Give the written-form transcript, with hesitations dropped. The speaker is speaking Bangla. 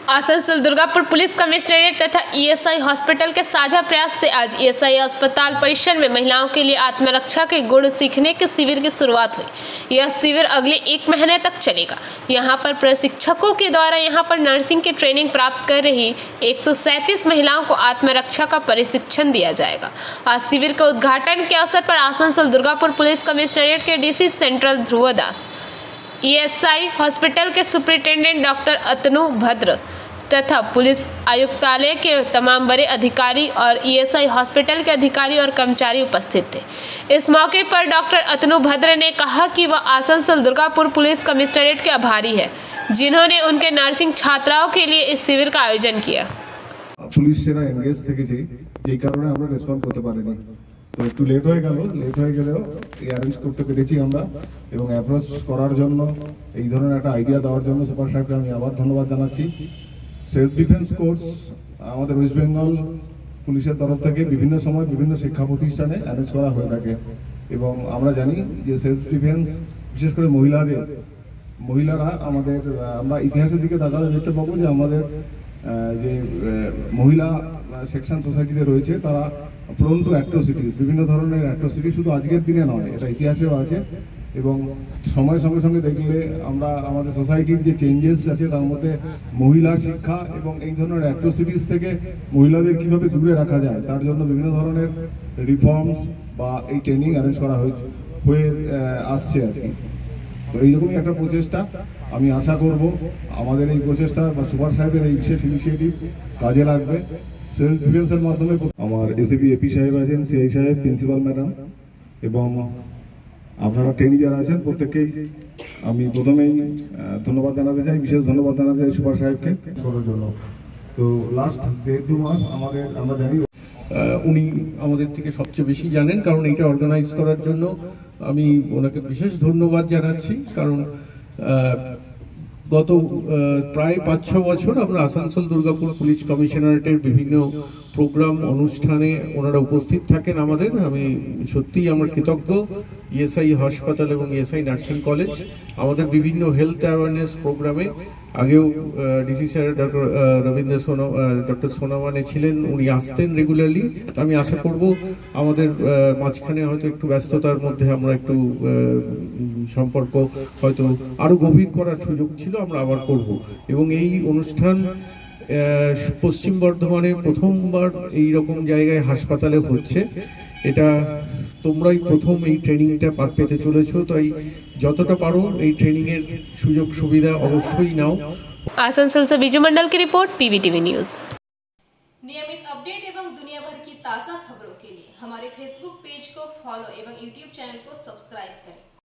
आसनसोल दुर्गापुर पुलिस कमिश्नरेट तथा ईएसआई हॉस्पिटल के साझा प्रयास से आज ईएसआई अस्पताल परिसर में महिलाओं के लिए आत्मरक्षा के गुण सीखने के शिविर की शुरुआत हुई। यह शिविर अगले 1 महीने तक चलेगा। यहां पर प्रशिक्षकों के द्वारा यहां पर नर्सिंग की ट्रेनिंग प्राप्त कर रही 137 महिलाओं को आत्मरक्षा का प्रशिक्षण दिया जाएगा। आज शिविर के उद्घाटन के अवसर पर आसनसोल दुर्गापुर पुलिस कमिश्नरेट के डीसी सेंट्रल ध्रुव दास, ईएसआई हॉस्पिटल के सुपरिटेंडेंट डॉक्टर अतनु भद्र तथा पुलिस आयुक्तालय के तमाम बड़े अधिकारी और ईएसआई हॉस्पिटल के अधिकारी और कर्मचारी उपस्थित थे। इस मौके पर डॉक्टर अतनु भद्र ने कहा कि वह आसनसोल दुर्गापुर पुलिस कमिश्नरेट के आभारी है, जिन्होंने उनके नर्सिंग छात्राओं के लिए इस शिविर का आयोजन किया। पुलिस सेना एंगेज থেকেছি যেই কারণে আমরা রেসপন্ড করতে পারিনি, তো একটু লেট হয়ে গেলেও অ্যারেঞ্জ করতে পেরেছি আমরা এবং অ্যাপ্রোচ করার জন্য এই ধরনের একটা আইডিয়া দেওয়ার জন্য সুপার সাহেবকে আমি আবার ধন্যবাদ জানাচ্ছি। সেলফ ডিফেন্স কোর্স আমাদের ওয়েস্ট বেঙ্গল পুলিশের তরফ থেকে বিভিন্ন সময় বিভিন্ন শিক্ষা প্রতিষ্ঠানে অ্যারেঞ্জ করা হয়ে থাকে এবং আমরা জানি যে সেলফ ডিফেন্স বিশেষ করে মহিলারা আমাদের আমরা ইতিহাসের দিকে তাকালে দেখতে পাবো যে আমাদের যে মহিলা সেকশন সোসাইটিতে রয়েছে তারা প্রোন টু অ্যাট্রোসিটিস, বিভিন্ন ধরনের অ্যাট্রোসিটি শুধু আজকের দিনে নয়, এটা ইতিহাসেও আছে এবং সময়ের সঙ্গে সঙ্গে দেখলে আমরা আমাদের সোসাইটির যে চেঞ্জেস আছে তার মধ্যে মহিলা শিক্ষা এবং এই ধরনের অ্যাট্রোসিটিস থেকে মহিলাদের কিভাবে দূরে রাখা যায় তার জন্য বিভিন্ন ধরনের রিফর্মস বা এই ট্রেনিং অ্যারেঞ্জ করা হয়ে আসছে আর কি। তো এইরকমই একটা প্রচেষ্টা আমি আশা করব আমাদের এই প্রচেষ্টা বা সুপার সাহেবের এই বিশেষ ইনিশিয়েটিভ কাজে লাগবে। সেলফ ডিফেন্সের মাধ্যমে আমার এসিপি এপি সাহেব আছেন, সিআই সাহেব, প্রিন্সিপাল ম্যাডাম এবং আপনারা ট্রেনি যারা আছেন প্রত্যেককেই আমি প্রথমেই ধন্যবাদ জানাতে চাই, বিশেষ ধন্যবাদ জানাতে চাই সুপার সাহেবকে করার জন্য। তো লাস্ট 1.5-2 মাস আমরা জানি উনি আমাদের থেকে সবচেয়ে বেশি জানেন, কারণ এইটা অর্গানাইজ করার জন্য আমি ওনাকে বিশেষ ধন্যবাদ জানাচ্ছি। কারণ গত প্রায় 5-6 বছর আমরা আসানসোল দুর্গাপুর পুলিশ কমিশনারেটের বিভিন্ন প্রোগ্রাম অনুষ্ঠানে ওনারা উপস্থিত থাকেন আমাদের। আমি সত্যিই আমার কৃতজ্ঞ ইএসআই হাসপাতাল এবং ইএসআই নার্সিং কলেজ আমাদের বিভিন্ন হেলথ অ্যাওয়ারনেস প্রোগ্রামে আগেও ডিসি স্যার ডক্টর সোনামানে ছিলেন, উনি আসতেন রেগুলারলি। তো আমি আশা করব আমাদের মাঝখানে হয়তো একটু ব্যস্ততার মধ্যে আমরা একটু সম্পর্ক হয়তো আরো গভীর করার সুযোগ ছিল, আমরা আবার করব। এবং এই অনুষ্ঠান পশ্চিম বর্ধমানে প্রথমবার এই রকম জায়গায় হাসপাতালে হচ্ছে। এটা তোমরাই প্রথম এই ট্রেনিংটা পেতে চলেছো, তাই যতটা পারো এই ট্রেনিং এর সুযোগ সুবিধা অবশ্যই নাও। आसनसोल से बीजू मंडल की रिपोर्ट, पीवीटीवी न्यूज। नियमित अपडेट एवं दुनिया भर की ताज़ा खबरों के लिए हमारे फेसबुक पेज को फॉलो एवं यूट्यूब चैनल को सब्सक्राइब करें।